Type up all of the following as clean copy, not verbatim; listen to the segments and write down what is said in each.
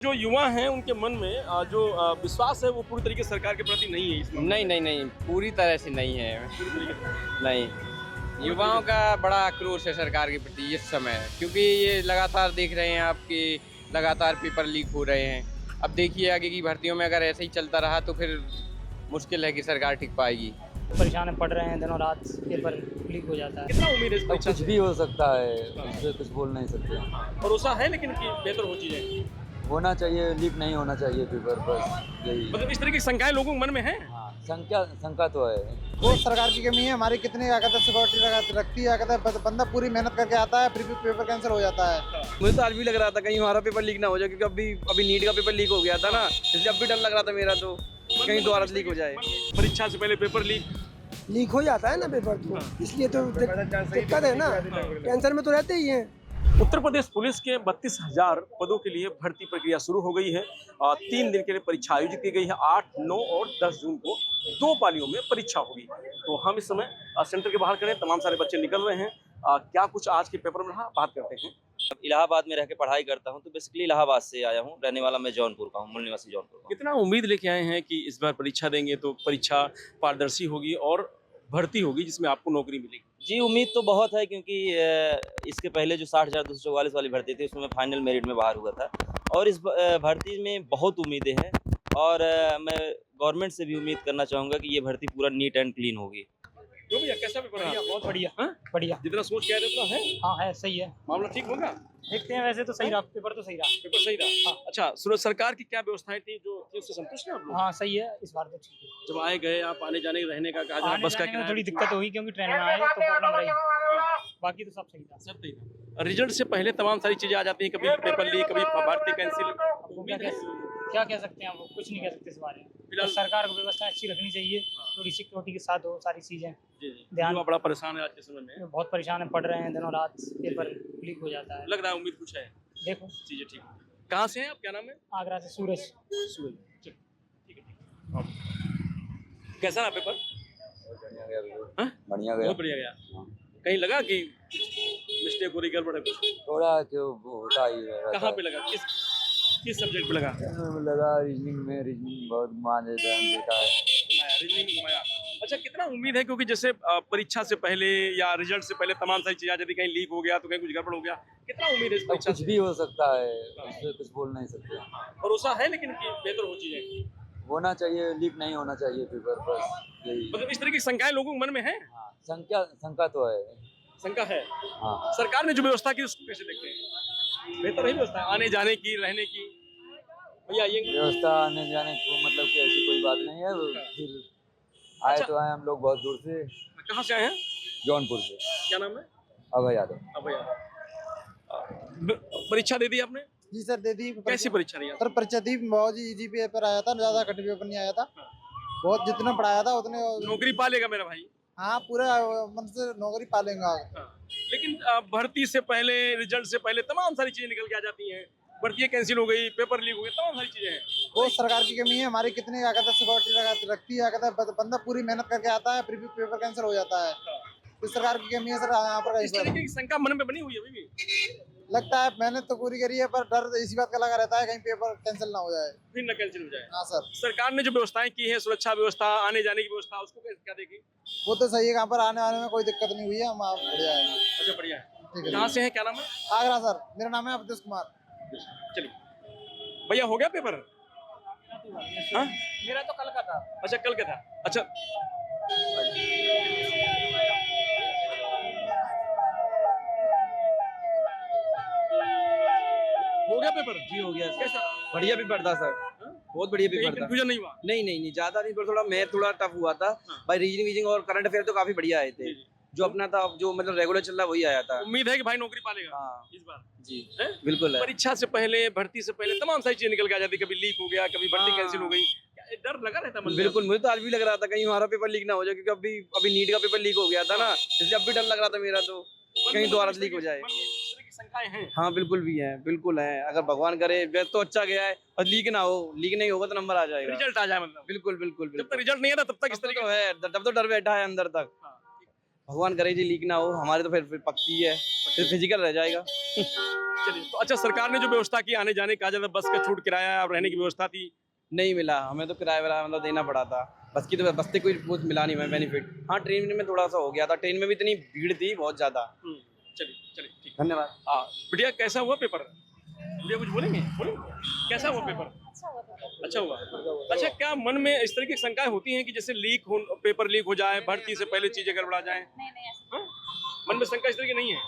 जो युवा हैं उनके मन में जो विश्वास है वो पूरी तरीके से सरकार के प्रति नहीं है इसमें। नहीं नहीं नहीं, पूरी तरह से नहीं है। पूरी तरीके से नहीं, युवाओं का बड़ा आक्रोश है सरकार के प्रति इस समय, क्योंकि ये लगातार देख रहे हैं आपकी लगातार पेपर लीक हो रहे हैं। अब देखिए आगे की भर्तियों में अगर ऐसे ही चलता रहा तो फिर मुश्किल है कि सरकार टिक पाएगी। परेशान पढ़ रहे हैं, दिनों रात पेपर लीक हो जाता है। कितना उम्मीद है इस परीक्षा कुछ से? भी हो सकता है, इससे कुछ बोल नहीं सकते। भरोसा है लेकिन कि बेहतर हो चीजें, होना चाहिए, लीक नहीं होना चाहिए पेपर, बस यही। मतलब इस तरह की शंकाएं लोगों के मन में है। हाँ, शंका तो है। वो सरकार की कमी है। हमारी कितनी क्या कहते हैं सिक्योरिटी रखती है, क्या कहते हैं बंदा पूरी मेहनत करके आता है, फिर भी पेपर कैंसिल हो जाता है। मुझे तो आज भी लग रहा था कहीं हमारा पेपर लीक ना हो जाए, क्योंकि अभी नीट का पेपर लीक हो गया था ना, इसलिए अब भी डर लग रहा था मेरा तो कहीं दोबारा लीक हो जाए। परीक्षा से पहले पेपर लीक हो जाता है ना पेपर, तो इसलिए तो दिक्कत है ना, कैंसर में तो रहते ही हैं। उत्तर प्रदेश पुलिस के 32,000 पदों के लिए भर्ती प्रक्रिया शुरू हो गई है। 3 दिन के लिए परीक्षा आयोजित की गई है। 8, 9 और 10 जून को 2 पालियों में परीक्षा होगी। तो हम इस समय सेंटर के बाहर खड़े हैं, तमाम सारे बच्चे निकल रहे हैं। क्या कुछ आज के पेपर में रहा, बात करते हैं। इलाहाबाद में रह के पढ़ाई करता हूँ, तो बेसिकली इलाहाबाद से आया हूँ। रहने वाला मैं जौनपुर का हूँ, मूल निवासी जौनपुर का। कितना उम्मीद लेके आए हैं कि इस बार परीक्षा देंगे तो परीक्षा पारदर्शी होगी और भर्ती होगी जिसमें आपको नौकरी मिलेगी? जी, उम्मीद तो बहुत है, क्योंकि इसके पहले जो 60,244 वाली भर्ती थी उसमें मैं फाइनल मेरिट में बाहर हुआ था, और इस भर्ती में बहुत उम्मीदें हैं। और मैं गवर्नमेंट से भी उम्मीद करना चाहूँगा कि ये भर्ती पूरा नीट एंड क्लीन होगी। जो भैया कैसा पेपर रहा? बहुत बढ़िया। हाँ? बढ़िया। जितना सोच के आए थे उतना है? हाँ है, सही है। मामला ठीक होगा? देखते हैं, वैसे तो सही रहा, पेपर तो सही रहा। पेपर सही रहा। अच्छा, सरकार की क्या व्यवस्थाएं थी जो थी उससे संतुष्ट हैं आप लोग? हाँ सही है, इस बार तो ठीक है। जब आए गए आप आने जाने रहने का कहा, आने बस का जाने में किराया थोड़ी दिक्कत हुई क्योंकि ट्रेन में आए तो प्रॉब्लम रही, बाकी तो सब सही था। सब सही था। रिजल्ट से पहले तमाम सारी चीजें आ जाती हैं, कभी पेपर लीक, कभी भर्ती कैंसिल। वो क्या कह सकते हैं, वो कुछ नहीं कह सकते इस बारे में। तो सरकार को व्यवस्था अच्छी रखनी चाहिए, थोड़ी सिक्योरिटी के साथ हो सारी चीजें। ध्यान बड़ा परेशान है आज के समय में। बहुत परेशान है, पढ़ रहे हैं, दिनों रात पेपर लीक हो जाता है। लग रहा है उम्मीद कुछ है, देखो चीजें ठीक। कहाँ से हैं आप, क्या नाम है? आगरा से सूरज। सूरज, ठीक है। कैसा रहा पेपर? बढ़िया गया बिल्कुल। हाँ? बढ़िया गया। बहुत बढ़िया गया। कहीं लगा कि मिस्टेक हो रही, गड़बड़ है कुछ? थोड़ा क्यों होता ही है। कहाँ पे लगा, किस सब्जेक्ट पे लगा? लगा रीजनिंग बहुत मान देता है। रीजनिंग में घुमाया। अच्छा, कितना उम्मीद है, क्योंकि जैसे परीक्षा से पहले या रिजल्ट से पहले तमाम सारी चीजें आ जाती, कहीं लीक हो गया तो कहीं कुछ गड़बड़ हो गया, कितना उम्मीद है इस परीक्षा कुछ से? भी हो सकता है, इससे कुछ बोल नहीं सकते। भरोसा है लेकिन कि बेहतर हो चीजें, होना चाहिए, लीक नहीं होना चाहिए पेपर, बस यही। मतलब इस तरह की शंकाएं लोगों के मन में है। हाँ, शंका तो है। शंका है। हाँ, सरकार ने जो व्यवस्था की उसको कैसे देखते हैं? बेहतर है व्यवस्था आने जाने की, रहने की? भैया ये व्यवस्था आने जाने को मतलब कि ऐसी कोई बात नहीं है। फिर आए अच्छा। तो आए हम लोग बहुत दूर से, कहाँ से आए हैं? जौनपुर से। क्या नाम है? अभय यादव। अब भैया परीक्षा दे दी आपने? जी सर, दे दी। कैसी परीक्षा रही? सर परीक्षा दी, बहुत इजी पेपर आया था, ज्यादा कठिन पेपर नहीं आया था। बहुत जितना पढ़ाया था उतने। नौकरी पा लेगा मेरा भाई? हाँ, पूरे मन से नौकरी पा लेंगे। लेकिन भर्ती से पहले, रिजल्ट से पहले तमाम सारी चीजें निकल के आ जाती हैं। भर्ती कैंसिल हो गई, पेपर लीक हो गए, तमाम सारी चीजें हैं। वो सरकार की कमी है। हमारी कितनी क्या कहते हैं सिक्योरिटी रखती है, क्या कहते हैं बंदा पूरी मेहनत करके आता है, फिर भी पेपर कैंसिल हो जाता है। इस सरकार की कमी है सर यहाँ पर। इस तरीके की शंका मन में बनी हुई है अभी भी? लगता है मेहनत तो पूरी करी है, पर डर इसी बात का लगा रहता है कहीं पेपर कैंसिल ना हो जाए। फिर न कैंसिल हो जाए। हाँ सर। सरकार ने जो व्यवस्थाएं की है, सुरक्षा व्यवस्था, आने जाने की व्यवस्था, उसको क्या देगी? वो तो सही है, यहाँ पर आने वाने में कोई दिक्कत नहीं हुई है। हम बढ़िया है। अच्छा, बढ़िया है। ठीक है। कहाँ से है, क्या नाम है? आगरा सर, मेरा नाम है अवधेश कुमार। चलिए भैया, हो गया पेपर? हाँ? मेरा तो कल का था। अच्छा, कल का था। अच्छा, हो गया पेपर? जी हो गया, कैसा? बढ़िया पेपर था सर, बहुत बढ़िया पेपर था। कंफ्यूजन नहीं हुआ? नहीं ज्यादा नहीं, पर थोड़ा मैथ थोड़ा टफ हुआ था। भाई रीजनिंग और करंट अफेयर तो काफी बढ़िया आए थे। जो अपना था, जो मतलब रेगुलर चल रहा वही आया था। उम्मीद है कि भाई नौकरी पालेगा हाँ इस बार? जी है? बिल्कुल है। परीक्षा से पहले, भर्ती से पहले तमाम सारी चीजें निकल के आ जाती, कभी लीक हो गया, कभी भर्ती कैंसिल हो गई, डर लगा रहता मन में? बिल्कुल, मुझे तो आज भी लग रहा था कहीं हमारा पेपर लीक ना हो जाए, क्योंकि अभी नीट का पेपर लीक हो गया था ना, इसलिए अब भी डर लग रहा था मेरा तो कहीं दोबारा लीक हो जाए। शंकाएं हैं। हाँ बिल्कुल भी है, बिल्कुल है। अगर भगवान करे तो अच्छा गया है, और लीक ना हो, लीक नहीं होगा तो नंबर आ जाएगा, रिजल्ट आ जाए। मतलब बिल्कुल बिल्कुल जब तक रिजल्ट नहीं आता तब तक इस तब तरीके तो है, तब तो डर बैठा है अंदर तक। भगवान करे जी लीक ना हो, हमारे तो फिर पक्की है, फिर फिजिकल रह जाएगा। चलिए, तो अच्छा सरकार ने जो व्यवस्था की आने जाने का, ज़्यादा बस का छूट किराया और रहने की व्यवस्था थी, नहीं मिला हमें, तो किराया वाला मतलब देना पड़ा था बस की, तो बस से कोई कुछ मिला नहीं हमें बेनिफिट। हाँ ट्रेन में थोड़ा सा हो गया था, ट्रेन में भी इतनी भीड़ थी बहुत ज़्यादा। चलिए चलिए ठीक। धन्यवाद। बढ़िया, कैसा हुआ पेपर? बढ़िया, कुछ बोलेंगे? कैसा हुआ पेपर? अच्छा हुआ। अच्छा, क्या मन में इस तरह की शंकाएं होती हैं कि जैसे पेपर लीक हो जाए, भर्ती से पहले चीजें गड़बड़ा जाए? हाँ? मन में शंका इस तरह की नहीं है?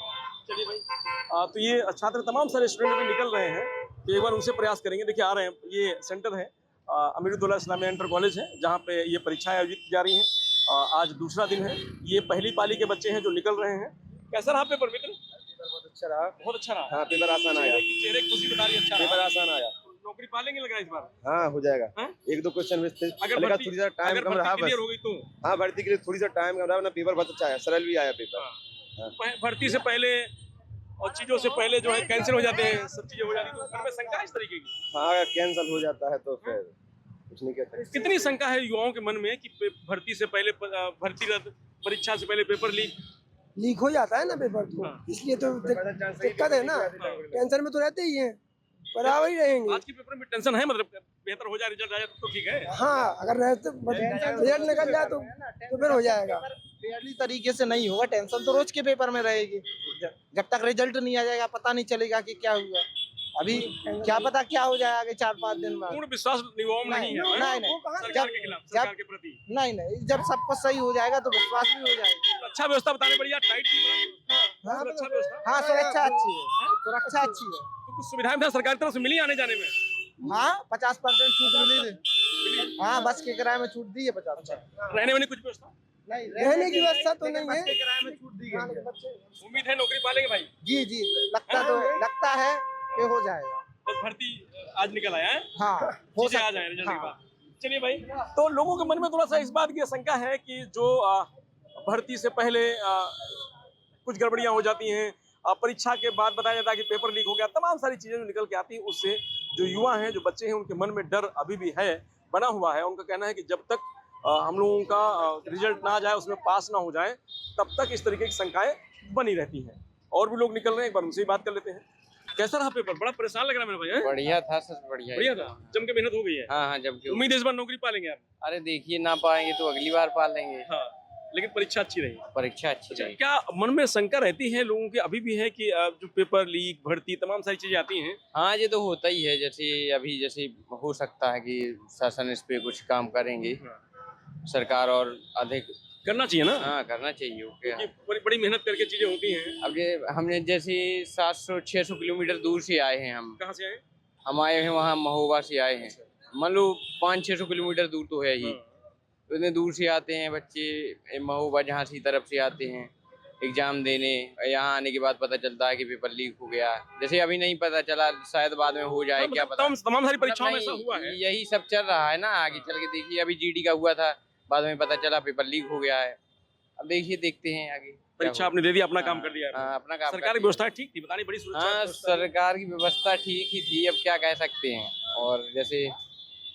चलिए भाई, तो ये छात्र तमाम सारे स्टूडेंट भी निकल रहे हैं, तो एक बार उनसे प्रयास करेंगे। देखिए आ रहे हैं, ये सेंटर है अमीरुद्दौला इस्लामिया इंटर कॉलेज है, जहाँ पे ये परीक्षाएं आयोजित की जा रही हैं। आज दूसरा दिन है, ये पहली पाली के बच्चे हैं जो निकल रहे हैं। कैसा रहा पेपर मित्र? बहुत अच्छा रहा। बहुत अच्छा रहा। हाँ, पेपर आसान आया। चेहरे की खुशी बता रही, अच्छा पेपर रहा। आसान आया। नौकरी पालेंगे लग रहा है इस बार? हाँ हो जाएगा। हाँ? एक दो क्वेश्चन मिस थे, अगर भर्ती थोड़ी सा टाइम कम रहा बस। हो गई तो हाँ, भर्ती के लिए थोड़ी सा टाइम कम रहा, ना पेपर बहुत अच्छा आया, सरल भी आया पेपर। भर्ती से पहले और चीजों से पहले जो है कैंसिल हो जाते हैं, सब चीजें हो जाती है, तो मन में शंका है इस तरीके की? हाँ, अगर कैंसिल हो जाता है तो फिर कुछ नहीं कहते। कितनी शंका है युवाओं के मन में कि भर्ती से पहले भर्ती रद्द, परीक्षा से पहले पेपर लीक हो जाता है ना पेपर, तो इसलिए तो दिक्कत है ना। टेंशन में तो रहते ही हैं, बराबर ही रहेंगे। आज के पेपर में टेंशन है, मतलब बेहतर हो जाए, रिजल्ट आ जाए तो ठीक है। हाँ, अगर रिजल्ट निकल जाए तो फिर हो जाएगा। फेयरली तरीके से नहीं होगा, टेंशन तो रोज के पेपर में रहेगी। जब तक रिजल्ट नहीं आ जाएगा पता नहीं चलेगा कि क्या हुआ। अभी क्या पता क्या हो जाए आगे 4-5 दिन बाद। पूर्ण विश्वास युवाओं में नहीं है नहीं सरकार के खिलाफ, सरकार के प्रति। नहीं, जब सब कुछ सही हो जाएगा तो विश्वास भी हो जाएगा। अच्छा व्यवस्था बताने बढ़िया टाइट की अच्छा व्यवस्था। हाँ, सुरक्षा अच्छी है, सुरक्षा अच्छी है। तो कुछ सुविधाएं भी सरकार की तरफ से मिली आने जाने में? हाँ, 50% छूट मिली थी। हाँ, बस के किराए में छूट दी है 50%। रहने में कुछ व्यवस्था नहीं, रहने की व्यवस्था तो नहीं है, बस के किराए में छूट दी गई है। उम्मीद है नौकरी पालेंगे भाई? जी, लगता है कि हो जाएगा। बस भर्ती आज निकल आया है। हाँ, हो चीजें आ जाए रिजल्ट के बाद। चलिए भाई, तो लोगों के मन में थोड़ा सा इस बात की शंका है कि जो भर्ती से पहले कुछ गड़बड़ियां हो जाती हैं, परीक्षा के बाद बताया जाता है कि पेपर लीक हो गया, तमाम सारी चीजें जो निकल के आती हैं, उससे जो युवा हैं, जो बच्चे हैं, उनके मन में डर अभी भी है, बना हुआ है। उनका कहना है कि जब तक हम लोगों का रिजल्ट ना आ जाए, उसमें पास ना हो जाए, तब तक इस तरीके की शंकाएं बनी रहती हैं। और भी लोग निकल रहे हैं, एक बार उनसे ही बात कर लेते हैं। कैसा रहा पेपर? बड़ा परेशान लग रहा है मेरा भाई। है? बढ़िया था सर, बढ़िया था, जम के मेहनत हो गई है। हाँ, जम के। उम्मीद है इस बार नौकरी पालेंगे आप? अरे देखिए, ना पाएंगे तो अगली बार पा लेंगे। हाँ, लेकिन परीक्षा अच्छी रही। परीक्षा अच्छी रही। क्या मन में शंका रहती है लोगों की अभी भी है कि जो पेपर लीक, भर्ती, तमाम सारी चीजें आती हैं? हाँ, ये तो होता ही है। जैसे हो सकता है कि शासन इस पे कुछ काम करेंगे, सरकार और अधिक करना चाहिए ना। हाँ, करना चाहिए। ओके, बड़ी मेहनत करके चीजें होती हैं। अब ये हमने जैसे 700-600 किलोमीटर दूर से आए हैं हम। कहाँ से आए? हम आए हैं वहाँ महोबा से आए हैं। मान लो 500-600 किलोमीटर दूर तो है ही। तो इतने दूर से आते हैं बच्चे महोबा, जहाँ से तरफ से आते हैं एग्जाम देने। यहाँ आने के बाद पता चलता है कि पेपर लीक हो गया। जैसे अभी नहीं पता चला, शायद बाद में हो जाए, क्या पता। तमाम सारी परीक्षाओं में ऐसा हुआ है। यही सब चल रहा है ना। आगे चल के देखिए, अभी जीडी का हुआ था, बाद में पता चला पेपर लीक हो गया है। अब देखते हैं आगे। परीक्षा आपने दे दी, अपना काम कर दिया है। हाँ, अपना काम। सरकार की व्यवस्था ठीक थी, बतानी बड़ी सुरक्षा। हाँ, सरकार की व्यवस्था ठीक ही थी, अब क्या कह सकते हैं। और जैसे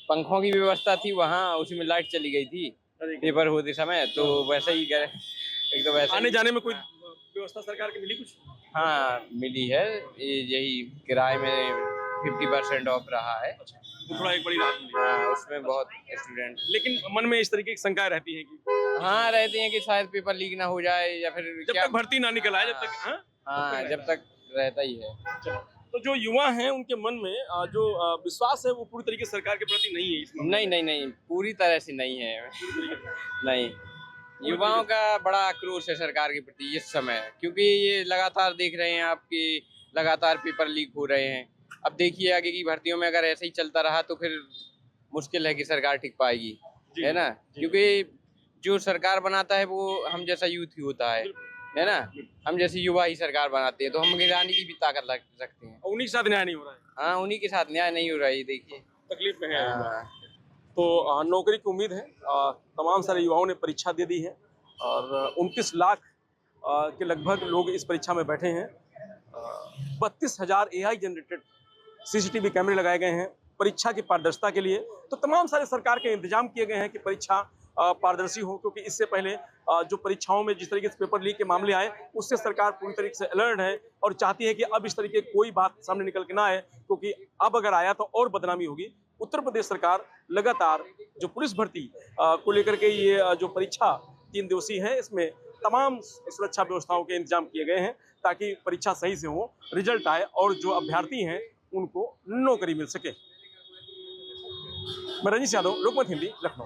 पंखों की व्यवस्था थी वहाँ, उसी में लाइट चली गई थी पेपर होते समय, तो वैसे ही एकदम वैसे। आने जाने में कोई व्यवस्था सरकार की मिली कुछ? हाँ, मिली है। यही किराए में 50% ऑफ रहा है। तो थोड़ा एक बड़ी राहत मिली। हाँ, उसमें बहुत स्टूडेंट। लेकिन मन में इस तरीके की शंकाएं रहती हैं कि हाँ, रहती हैं कि शायद पेपर लीक ना हो जाए, या फिर जब तक भर्ती ना निकल आए, जब तक। हाँ, जब तक रहता ही है। तो जो युवा हैं उनके मन में जो विश्वास है वो पूरी तरीके से सरकार के प्रति नहीं है इसमें? नहीं, पूरी तरह से नहीं है। नहीं, युवाओं का बड़ा आक्रोश है सरकार के प्रति इस समय, क्योंकि ये लगातार देख रहे हैं आपकी, लगातार पेपर लीक हो रहे हैं। अब देखिए आगे की भर्तियों में अगर ऐसे ही चलता रहा तो फिर मुश्किल है कि सरकार टिक पाएगी, है ना। क्योंकि जो सरकार बनाता है वो हम जैसा यूथ ही होता है ना। हम जैसे युवा ही सरकार बनाते हैं, तो हम गिराने की भी ताकत रखते हैं। उन्हीं के साथ न्याय नहीं हो रहा है। हाँ, उन्हीं के साथ न्याय नहीं हो रहा है, देखिए तकलीफ में है। तो नौकरी की उम्मीद है। तमाम सारे युवाओं ने परीक्षा दे दी है और 29 लाख के लगभग लोग इस परीक्षा में बैठे हैं। 32,000 AI जनरेटेड CCTV कैमरे लगाए गए हैं परीक्षा की पारदर्शिता के लिए। तो तमाम सारे सरकार के इंतजाम किए गए हैं कि परीक्षा पारदर्शी हो, क्योंकि इससे पहले जो परीक्षाओं में जिस तरीके से पेपर लीक के मामले आए उससे सरकार पूरी तरीके से अलर्ट है और चाहती है कि अब इस तरीके की कोई बात सामने निकल के ना आए, क्योंकि अब अगर आया तो और बदनामी होगी। उत्तर प्रदेश सरकार लगातार जो पुलिस भर्ती को लेकर के ये जो परीक्षा 3 दिवसीय है, इसमें तमाम सुरक्षा व्यवस्थाओं के इंतजाम किए गए हैं ताकि परीक्षा सही से हो, रिजल्ट आए और जो अभ्यर्थी हैं उनको नौकरी मिल सके। मैं रजनीश यादव, लोकमत हिंदी, लखनऊ।